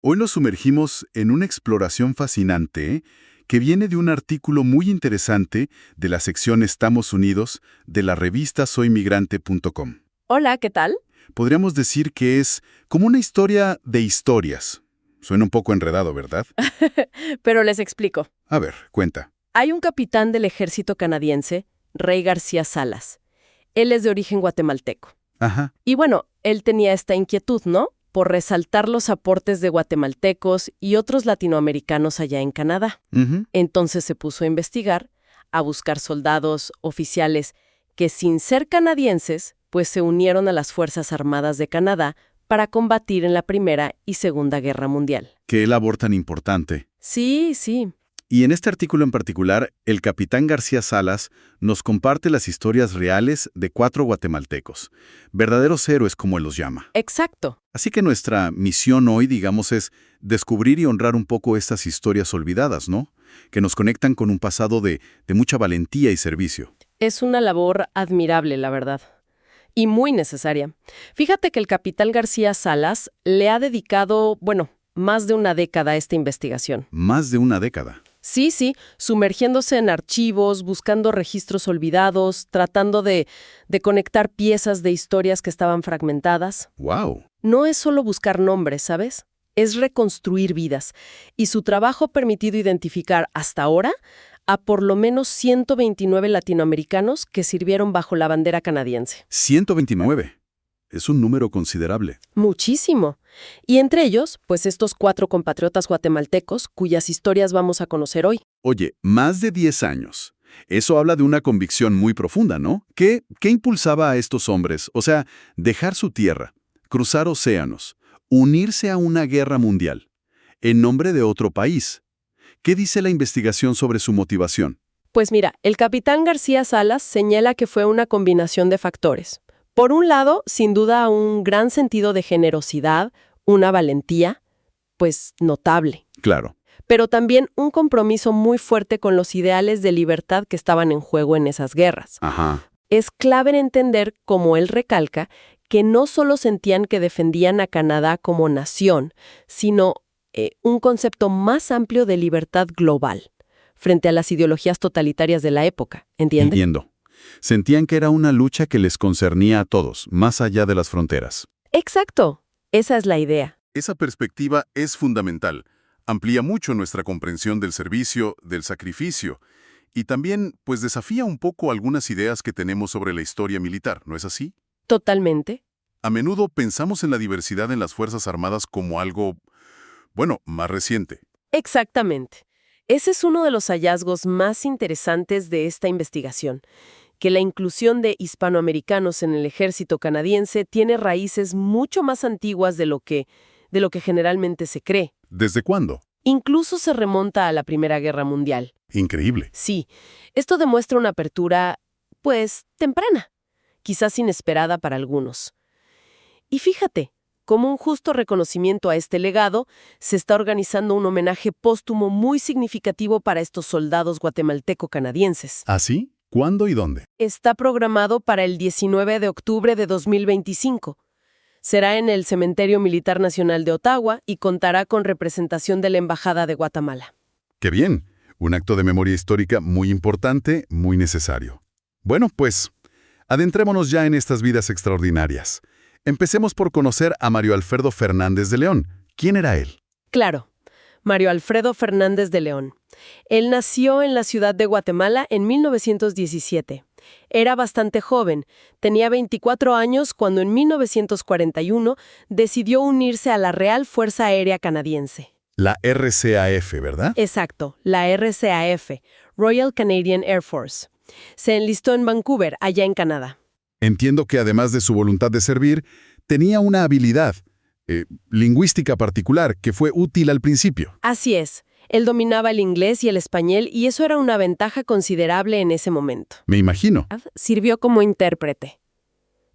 Hoy nos sumergimos en una exploración fascinante que viene de un artículo muy interesante de la sección Estamos Unidos de la revista soymigrante.com. Hola, ¿qué tal? Podríamos decir que es como una historia de historias. Suena un poco enredado, ¿verdad? Pero les explico. A ver, cuenta. Hay un capitán del ejército canadiense, Rey García Salas. Él es de origen guatemalteco. Ajá. Y bueno, él tenía esta inquietud, ¿no? Por resaltar los aportes de guatemaltecos y otros latinoamericanos allá en Canadá. Ujú. Entonces se puso a investigar, a buscar soldados, oficiales, que sin ser canadienses, pues se unieron a las Fuerzas Armadas de Canadá para combatir en la Primera y Segunda Guerra Mundial. Qué labor tan importante. Sí, sí. Y en este artículo en particular, el capitán García Salas nos comparte las historias reales de 4 guatemaltecos, verdaderos héroes como él los llama. Exacto. Así que nuestra misión hoy, digamos, es descubrir y honrar un poco estas historias olvidadas, ¿no? Que nos conectan con un pasado de mucha valentía y servicio. Es una labor admirable, la verdad. Y muy necesaria. Fíjate que el capitán García Salas le ha dedicado, más de una década a esta investigación. Más de una década. Sí, sumergiéndose en archivos, buscando registros olvidados, tratando de conectar piezas de historias que estaban fragmentadas. ¡Wow! No es solo buscar nombres, ¿sabes? Es reconstruir vidas. Y su trabajo ha permitido identificar hasta ahora a por lo menos 129 latinoamericanos que sirvieron bajo la bandera canadiense. 129. Es un número considerable. Muchísimo. Y entre ellos, pues estos 4 compatriotas guatemaltecos cuyas historias vamos a conocer hoy. Oye, más de 10 años. Eso habla de una convicción muy profunda, ¿no? ¿Qué impulsaba a estos hombres? O sea, dejar su tierra, cruzar océanos, unirse a una guerra mundial, en nombre de otro país. ¿Qué dice la investigación sobre su motivación? Pues mira, el capitán García Salas señala que fue una combinación de factores. Por un lado, sin duda, un gran sentido de generosidad, una valentía, pues notable. Claro. Pero también un compromiso muy fuerte con los ideales de libertad que estaban en juego en esas guerras. Ajá. Es clave en entender, como él recalca, que no solo sentían que defendían a Canadá como nación, sino un concepto más amplio de libertad global, frente a las ideologías totalitarias de la época, ¿entiendes? Entiendo. Sentían que era una lucha que les concernía a todos, más allá de las fronteras. Exacto. Esa es la idea. Esa perspectiva es fundamental. Amplía mucho nuestra comprensión del servicio, del sacrificio, y también, pues, desafía un poco algunas ideas que tenemos sobre la historia militar, ¿no es así? Totalmente. A menudo pensamos en la diversidad en las Fuerzas Armadas como algo, más reciente. Exactamente. Ese es uno de los hallazgos más interesantes de esta investigación, que la inclusión de hispanoamericanos en el ejército canadiense tiene raíces mucho más antiguas de lo que generalmente se cree. ¿Desde cuándo? Incluso se remonta a la Primera Guerra Mundial. Increíble. Sí, esto demuestra una apertura, pues, temprana, quizás inesperada para algunos. Y fíjate, como un justo reconocimiento a este legado, se está organizando un homenaje póstumo muy significativo para estos soldados guatemalteco-canadienses. ¿Ah, sí? ¿Cuándo y dónde? Está programado para el 19 de octubre de 2025. Será en el Cementerio Militar Nacional de Ottawa y contará con representación de la Embajada de Guatemala. ¡Qué bien! Un acto de memoria histórica muy importante, muy necesario. Bueno, pues, adentrémonos ya en estas vidas extraordinarias. Empecemos por conocer a Mario Alfredo Fernández de León. ¿Quién era él? Claro, Mario Alfredo Fernández de León. Él nació en la ciudad de Guatemala en 1917. Era bastante joven, tenía 24 años cuando en 1941 decidió unirse a la Real Fuerza Aérea Canadiense. La RCAF, ¿verdad? Exacto, la RCAF, Royal Canadian Air Force. Se enlistó en Vancouver, allá en Canadá. Entiendo que además de su voluntad de servir, tenía una habilidad lingüística particular que fue útil al principio. Así es. Él dominaba el inglés y el español y eso era una ventaja considerable en ese momento. Me imagino. Sirvió como intérprete.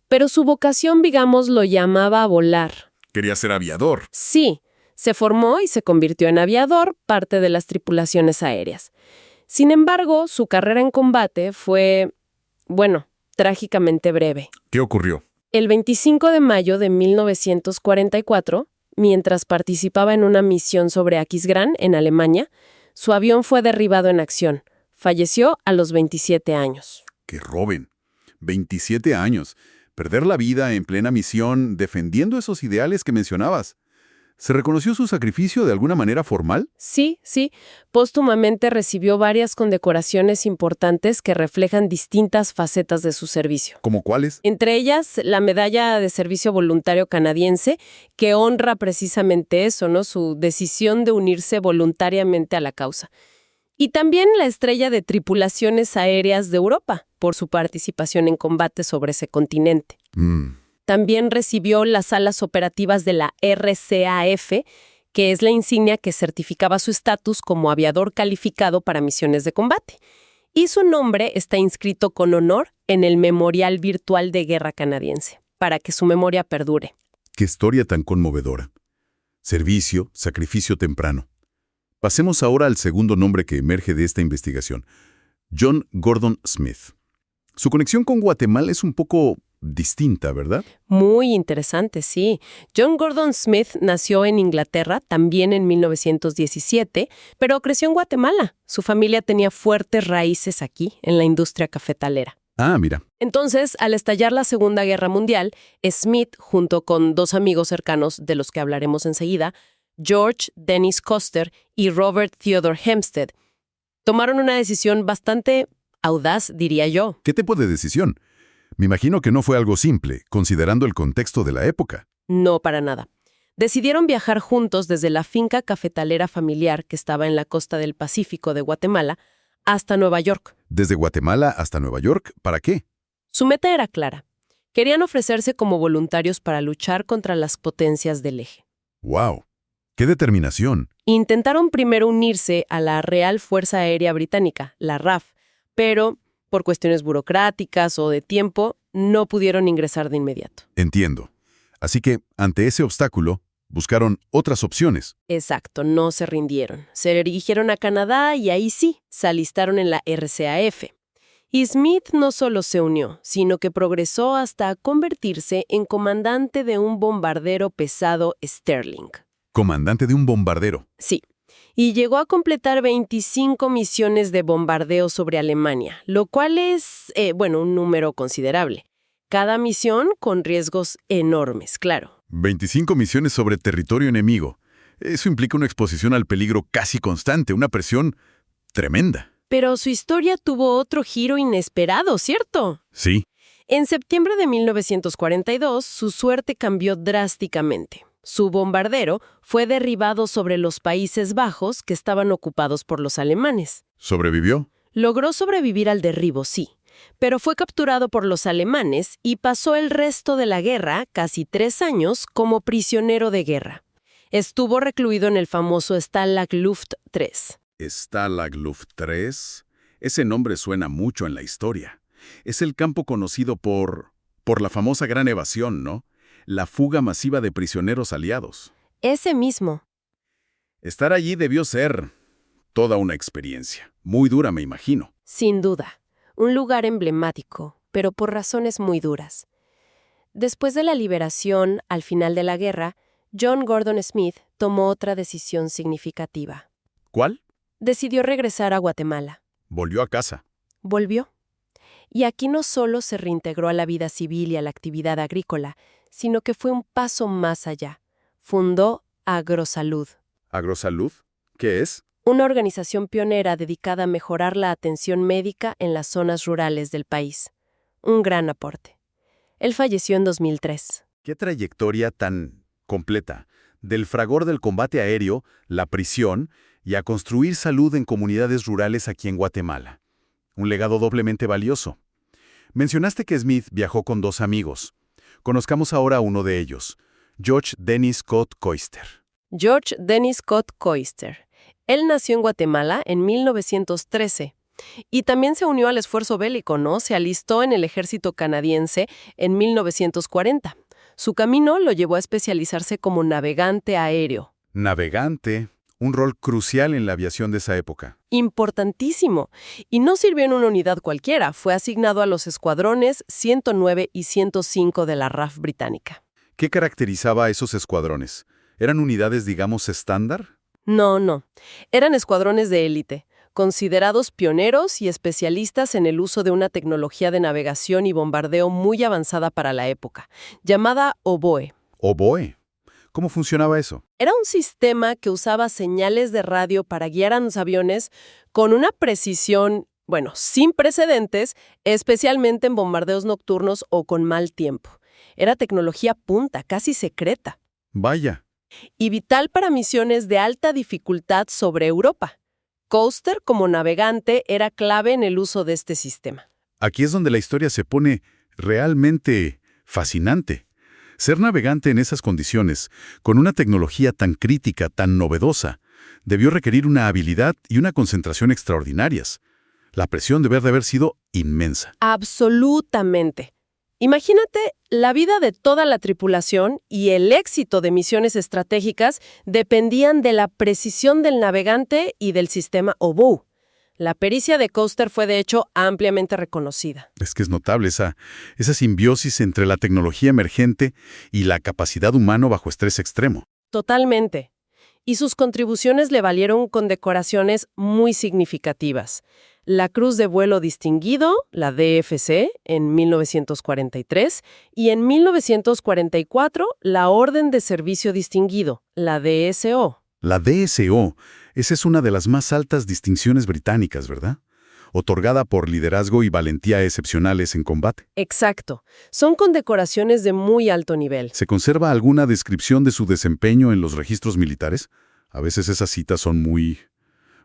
Pero su vocación, digamos, lo llamaba a volar. Quería ser aviador. Sí, se formó y se convirtió en aviador, parte de las tripulaciones aéreas. Sin embargo, su carrera en combate fue, trágicamente breve. ¿Qué ocurrió? El 25 de mayo de 1944, mientras participaba en una misión sobre Aquisgrán, en Alemania, su avión fue derribado en acción. Falleció a los 27 años. ¡Qué joven! 27 años. Perder la vida en plena misión defendiendo esos ideales que mencionabas. ¿Se reconoció su sacrificio de alguna manera formal? Sí. Póstumamente recibió varias condecoraciones importantes que reflejan distintas facetas de su servicio. ¿Cómo cuáles? Entre ellas, la Medalla de Servicio Voluntario Canadiense, que honra precisamente eso, ¿no? Su decisión de unirse voluntariamente a la causa. Y también la Estrella de Tripulaciones Aéreas de Europa, por su participación en combate sobre ese continente. También recibió las alas operativas de la RCAF, que es la insignia que certificaba su estatus como aviador calificado para misiones de combate. Y su nombre está inscrito con honor en el Memorial Virtual de Guerra Canadiense, para que su memoria perdure. ¡Qué historia tan conmovedora! Servicio, sacrificio temprano. Pasemos ahora al segundo nombre que emerge de esta investigación, John Gordon Smith. Su conexión con Guatemala es un poco distinta, ¿verdad? Muy interesante, sí. John Gordon Smith nació en Inglaterra, también en 1917, pero creció en Guatemala. Su familia tenía fuertes raíces aquí, en la industria cafetalera. Ah, mira. Entonces, al estallar la Segunda Guerra Mundial, Smith, junto con dos amigos cercanos de los que hablaremos enseguida, George Dennis Coster y Robert Theodore Hempstead, tomaron una decisión bastante audaz, diría yo. ¿Qué tipo de decisión? Me imagino que no fue algo simple, considerando el contexto de la época. No, para nada. Decidieron viajar juntos desde la finca cafetalera familiar que estaba en la costa del Pacífico de Guatemala hasta Nueva York. ¿Desde Guatemala hasta Nueva York? ¿Para qué? Su meta era clara. Querían ofrecerse como voluntarios para luchar contra las potencias del eje. ¡Wow! ¡Qué determinación! Intentaron primero unirse a la Real Fuerza Aérea Británica, la RAF, pero por cuestiones burocráticas o de tiempo, no pudieron ingresar de inmediato. Entiendo. Así que, ante ese obstáculo, buscaron otras opciones. Exacto, no se rindieron. Se dirigieron a Canadá y ahí sí, se alistaron en la RCAF. Y Smith no solo se unió, sino que progresó hasta convertirse en comandante de un bombardero pesado Sterling. Comandante de un bombardero. Sí. Y llegó a completar 25 misiones de bombardeo sobre Alemania, lo cual es, un número considerable. Cada misión con riesgos enormes, claro. 25 misiones sobre territorio enemigo. Eso implica una exposición al peligro casi constante, una presión tremenda. Pero su historia tuvo otro giro inesperado, ¿cierto? Sí. En septiembre de 1942, su suerte cambió drásticamente. Su bombardero fue derribado sobre los Países Bajos, que estaban ocupados por los alemanes. ¿Sobrevivió? Logró sobrevivir al derribo, sí, pero fue capturado por los alemanes y pasó el resto de la guerra, casi 3 años, como prisionero de guerra. Estuvo recluido en el famoso Stalag Luft III. Stalag Luft III. Ese nombre suena mucho en la historia. Es el campo conocido por la famosa Gran Evasión, ¿no? La fuga masiva de prisioneros aliados. Ese mismo. Estar allí debió ser toda una experiencia. Muy dura, me imagino. Sin duda. Un lugar emblemático, pero por razones muy duras. Después de la liberación, al final de la guerra, John Gordon Smith tomó otra decisión significativa. ¿Cuál? Decidió regresar a Guatemala. Volvió a casa. Volvió. Y aquí no solo se reintegró a la vida civil y a la actividad agrícola, sino que fue un paso más allá. Fundó Agrosalud. ¿Agrosalud? ¿Qué es? Una organización pionera dedicada a mejorar la atención médica en las zonas rurales del país. Un gran aporte. Él falleció en 2003. ¿Qué trayectoria tan completa? Del fragor del combate aéreo, la prisión, y a construir salud en comunidades rurales aquí en Guatemala. Un legado doblemente valioso. Mencionaste que Smith viajó con 2 amigos. Conozcamos ahora a uno de ellos, George Dennis Scott Coister. George Dennis Scott Coister. Él nació en Guatemala en 1913 y también se unió al esfuerzo bélico, ¿no? Se alistó en el ejército canadiense en 1940. Su camino lo llevó a especializarse como navegante aéreo. Navegante, un rol crucial en la aviación de esa época. Importantísimo. Y no sirvió en una unidad cualquiera, fue asignado a los escuadrones 109 y 105 de la RAF británica. ¿Qué caracterizaba a esos escuadrones? ¿Eran unidades, digamos, estándar? No. Eran escuadrones de élite, considerados pioneros y especialistas en el uso de una tecnología de navegación y bombardeo muy avanzada para la época, llamada oboe. ¿Oboe? ¿Cómo funcionaba eso? Era un sistema que usaba señales de radio para guiar a los aviones con una precisión, bueno, sin precedentes, especialmente en bombardeos nocturnos o con mal tiempo. Era tecnología punta, casi secreta, Vaya. y vital para misiones de alta dificultad sobre Europa. Coaster, como navegante, era clave en el uso de este sistema. Aquí es donde la historia se pone realmente fascinante. Ser navegante en esas condiciones, con una tecnología tan crítica, tan novedosa, debió requerir una habilidad y una concentración extraordinarias. La presión debe de haber sido inmensa. Absolutamente. Imagínate, la vida de toda la tripulación y el éxito de misiones estratégicas dependían de la precisión del navegante y del sistema oboe. La pericia de Coaster fue de hecho ampliamente reconocida. Es que es notable esa simbiosis entre la tecnología emergente y la capacidad humana bajo estrés extremo. Totalmente. Y sus contribuciones le valieron condecoraciones muy significativas. La Cruz de Vuelo Distinguido, la DFC, en 1943, y en 1944, la Orden de Servicio Distinguido, la DSO. La DSO, esa es una de las más altas distinciones británicas, ¿verdad? Otorgada por liderazgo y valentía excepcionales en combate. Exacto. Son condecoraciones de muy alto nivel. ¿Se conserva alguna descripción de su desempeño en los registros militares? A veces esas citas son muy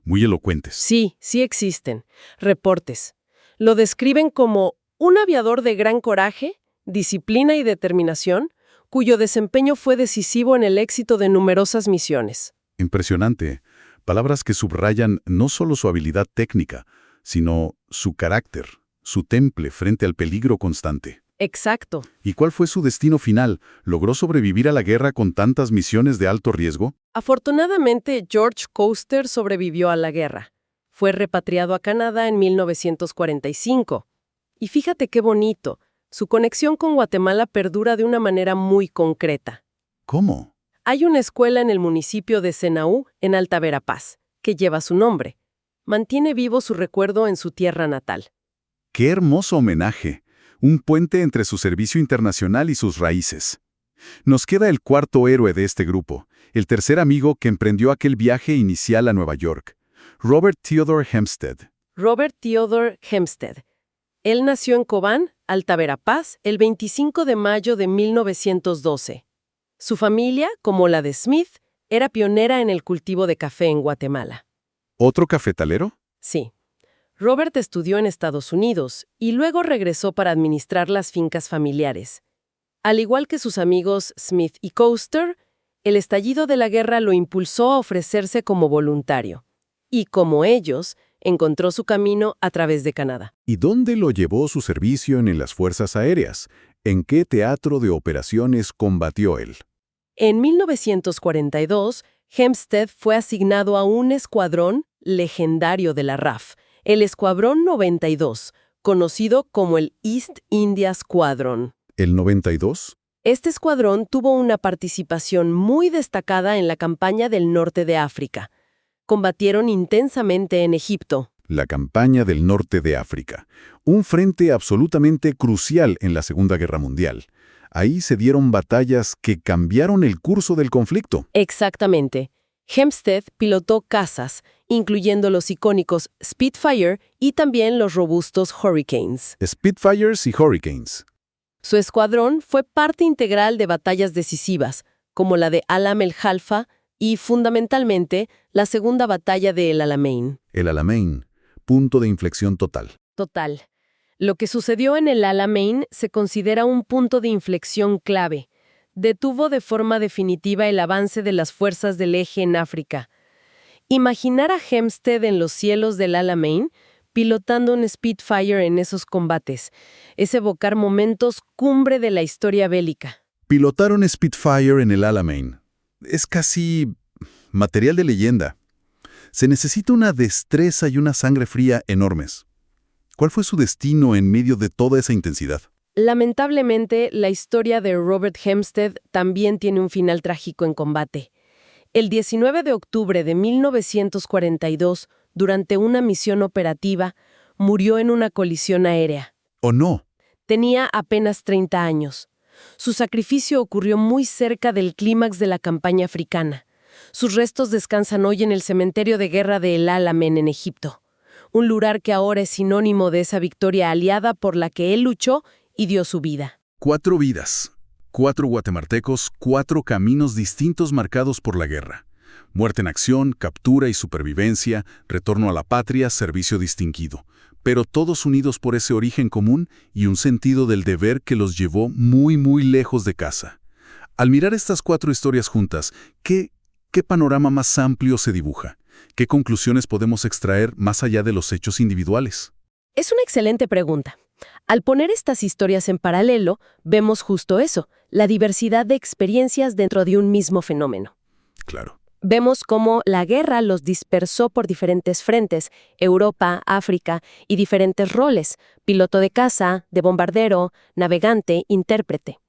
elocuentes. Sí existen. Reportes. Lo describen como un aviador de gran coraje, disciplina y determinación, cuyo desempeño fue decisivo en el éxito de numerosas misiones. Impresionante. Palabras que subrayan no solo su habilidad técnica, sino su carácter, su temple frente al peligro constante. Exacto. ¿Y cuál fue su destino final? ¿Logró sobrevivir a la guerra con tantas misiones de alto riesgo? Afortunadamente, George Coaster sobrevivió a la guerra. Fue repatriado a Canadá en 1945. Y fíjate qué bonito, su conexión con Guatemala perdura de una manera muy concreta. ¿Cómo? Hay una escuela en el municipio de Senaú, en Alta Verapaz, que lleva su nombre. Mantiene vivo su recuerdo en su tierra natal. ¡Qué hermoso homenaje! Un puente entre su servicio internacional y sus raíces. Nos queda el cuarto héroe de este grupo, el tercer amigo que emprendió aquel viaje inicial a Nueva York, Robert Theodore Hempstead. Robert Theodore Hempstead. Él nació en Cobán, Alta Verapaz, el 25 de mayo de 1912. Su familia, como la de Smith, era pionera en el cultivo de café en Guatemala. ¿Otro cafetalero? Sí. Robert estudió en Estados Unidos y luego regresó para administrar las fincas familiares. Al igual que sus amigos Smith y Coaster, el estallido de la guerra lo impulsó a ofrecerse como voluntario. Y como ellos, encontró su camino a través de Canadá. ¿Y dónde lo llevó su servicio en las Fuerzas Aéreas? ¿En qué teatro de operaciones combatió él? En 1942, Hempstead fue asignado a un escuadrón legendario de la RAF, el Escuadrón 92, conocido como el East India Squadron. ¿El 92? Este escuadrón tuvo una participación muy destacada en la campaña del norte de África. Combatieron intensamente en Egipto. La campaña del norte de África. Un frente absolutamente crucial en la Segunda Guerra Mundial. Ahí se dieron batallas que cambiaron el curso del conflicto. Exactamente. Hempstead pilotó cazas, incluyendo los icónicos Spitfire y también los robustos Hurricanes. Spitfires y Hurricanes. Su escuadrón fue parte integral de batallas decisivas, como la de Alam el Halfa y, fundamentalmente, la segunda batalla de El Alamein. El Alamein, punto de inflexión total. Total. Lo que sucedió en el Alamein se considera un punto de inflexión clave. Detuvo de forma definitiva el avance de las fuerzas del eje en África. Imaginar a Hempstead en los cielos del Alamein, pilotando un Spitfire en esos combates, es evocar momentos cumbre de la historia bélica. Pilotar un Spitfire en el Alamein. Es casi material de leyenda. Se necesita una destreza y una sangre fría enormes. ¿Cuál fue su destino en medio de toda esa intensidad? Lamentablemente, la historia de Robert Hempstead también tiene un final trágico en combate. El 19 de octubre de 1942, durante una misión operativa, murió en una colisión aérea. ¿O no? Tenía apenas 30 años. Su sacrificio ocurrió muy cerca del clímax de la campaña africana. Sus restos descansan hoy en el cementerio de guerra de El Alamein en Egipto, un lugar que ahora es sinónimo de esa victoria aliada por la que él luchó y dio su vida. 4 vidas, 4 guatemaltecos, 4 caminos distintos marcados por la guerra. Muerte en acción, captura y supervivencia, retorno a la patria, servicio distinguido. Pero todos unidos por ese origen común y un sentido del deber que los llevó muy, muy lejos de casa. Al mirar estas 4 historias juntas, ¿qué panorama más amplio se dibuja? ¿Qué conclusiones podemos extraer más allá de los hechos individuales? Es una excelente pregunta. Al poner estas historias en paralelo, vemos justo eso, la diversidad de experiencias dentro de un mismo fenómeno. Claro. Vemos cómo la guerra los dispersó por diferentes frentes, Europa, África, y diferentes roles, piloto de caza, de bombardero, navegante, intérprete.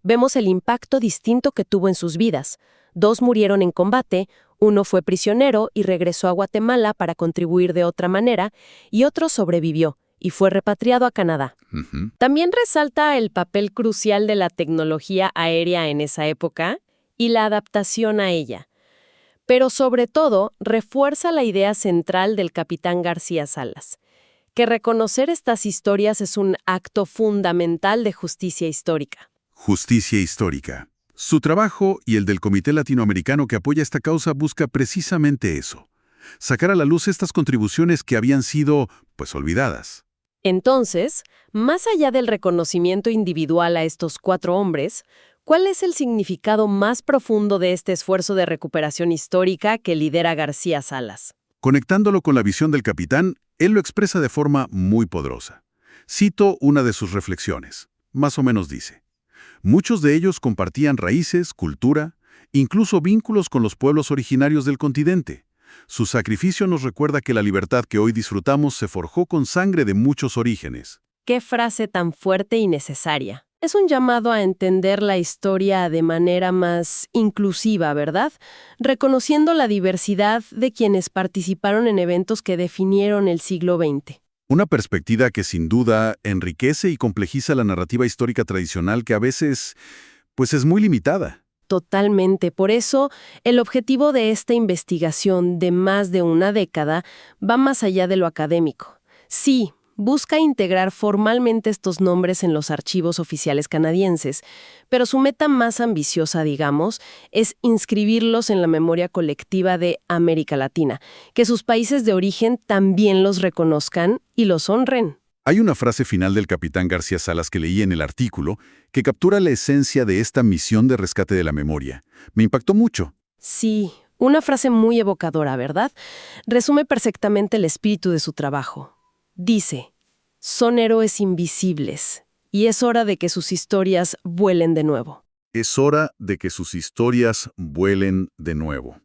Vemos el impacto distinto que tuvo en sus vidas. 2 murieron en combate, 1 fue prisionero y regresó a Guatemala para contribuir de otra manera, y otro sobrevivió y fue repatriado a Canadá. También resalta el papel crucial de la tecnología aérea en esa época y la adaptación a ella. Pero sobre todo, refuerza la idea central del capitán García Salas, que reconocer estas historias es un acto fundamental de justicia histórica. Justicia histórica. Su trabajo y el del Comité Latinoamericano que apoya esta causa busca precisamente eso. Sacar a la luz estas contribuciones que habían sido, olvidadas. Entonces, más allá del reconocimiento individual a estos 4 hombres, ¿cuál es el significado más profundo de este esfuerzo de recuperación histórica que lidera García Salas? Conectándolo con la visión del capitán, él lo expresa de forma muy poderosa. Cito una de sus reflexiones. Más o menos dice: muchos de ellos compartían raíces, cultura, incluso vínculos con los pueblos originarios del continente. Su sacrificio nos recuerda que la libertad que hoy disfrutamos se forjó con sangre de muchos orígenes. ¡Qué frase tan fuerte y necesaria! Es un llamado a entender la historia de manera más inclusiva, ¿verdad? Reconociendo la diversidad de quienes participaron en eventos que definieron el siglo XX. Una perspectiva que sin duda enriquece y complejiza la narrativa histórica tradicional que a veces, es muy limitada. Totalmente. Por eso, el objetivo de esta investigación de más de una década va más allá de lo académico. Sí, busca integrar formalmente estos nombres en los archivos oficiales canadienses, pero su meta más ambiciosa, digamos, es inscribirlos en la memoria colectiva de América Latina, que sus países de origen también los reconozcan y los honren. Hay una frase final del capitán García Salas que leí en el artículo que captura la esencia de esta misión de rescate de la memoria. Me impactó mucho. Sí, una frase muy evocadora, ¿verdad? Resume perfectamente el espíritu de su trabajo. Dice: son héroes invisibles, y es hora de que sus historias vuelen de nuevo. Es hora de que sus historias vuelen de nuevo.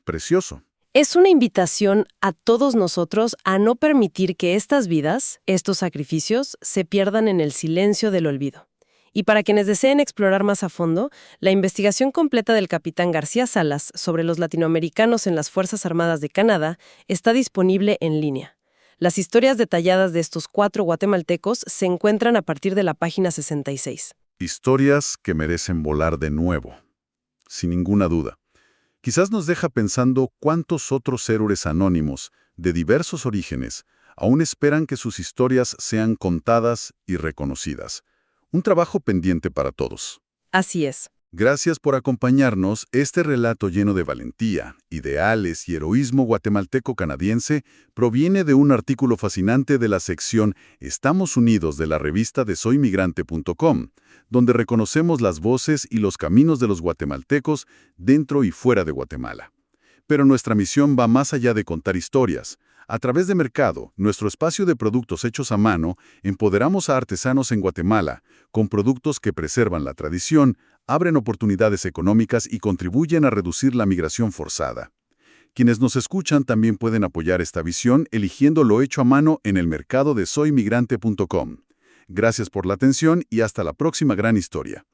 Precioso. Es una invitación a todos nosotros a no permitir que estas vidas, estos sacrificios, se pierdan en el silencio del olvido. Y para quienes deseen explorar más a fondo, la investigación completa del capitán García Salas sobre los latinoamericanos en las Fuerzas Armadas de Canadá está disponible en línea. Las historias detalladas de estos 4 guatemaltecos se encuentran a partir de la página 66. Historias que merecen volar de nuevo, sin ninguna duda. Quizás nos deja pensando cuántos otros héroes anónimos, de diversos orígenes, aún esperan que sus historias sean contadas y reconocidas. Un trabajo pendiente para todos. Así es. Gracias por acompañarnos. Este relato lleno de valentía, ideales y heroísmo guatemalteco-canadiense proviene de un artículo fascinante de la sección Estamos Unidos de la revista de soymigrante.com, donde reconocemos las voces y los caminos de los guatemaltecos dentro y fuera de Guatemala. Pero nuestra misión va más allá de contar historias. A través de Mercado, nuestro espacio de productos hechos a mano, empoderamos a artesanos en Guatemala con productos que preservan la tradición, abren oportunidades económicas y contribuyen a reducir la migración forzada. Quienes nos escuchan también pueden apoyar esta visión eligiendo lo hecho a mano en el mercado de soymigrante.com. Gracias por la atención y hasta la próxima gran historia.